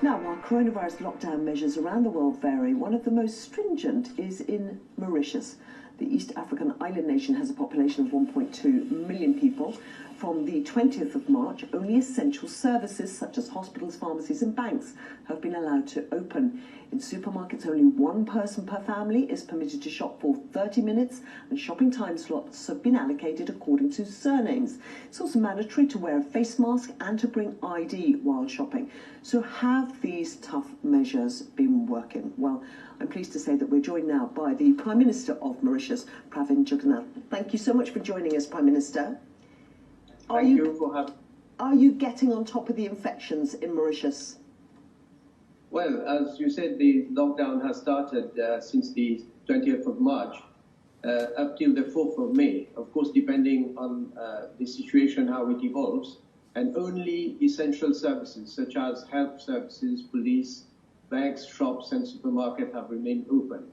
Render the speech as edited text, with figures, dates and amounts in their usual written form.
Now, while coronavirus lockdown measures around the world vary, one of the most stringent is in Mauritius. The East African island nation has a population of 1.2 million people. From the 20th of March, only essential services such as hospitals, pharmacies and banks have been allowed to open. In supermarkets, only one person per family is permitted to shop for 30 minutes, and shopping time slots have been allocated according to surnames. It's also mandatory to wear a face mask and to bring ID while shopping. So have these tough measures been working? Well, I'm pleased to say that we're joined now by the Prime Minister of Mauritius, Pravind Jugnauth. Thank you so much for joining us, Prime Minister. Thank you for having me. Are you getting on top of the infections in Mauritius? Well, as you said, the lockdown has started since the 20th of March up till the 4th of May, of course, depending on the situation, how it evolves, and only essential services such as health services, police, banks, shops and supermarkets have remained open.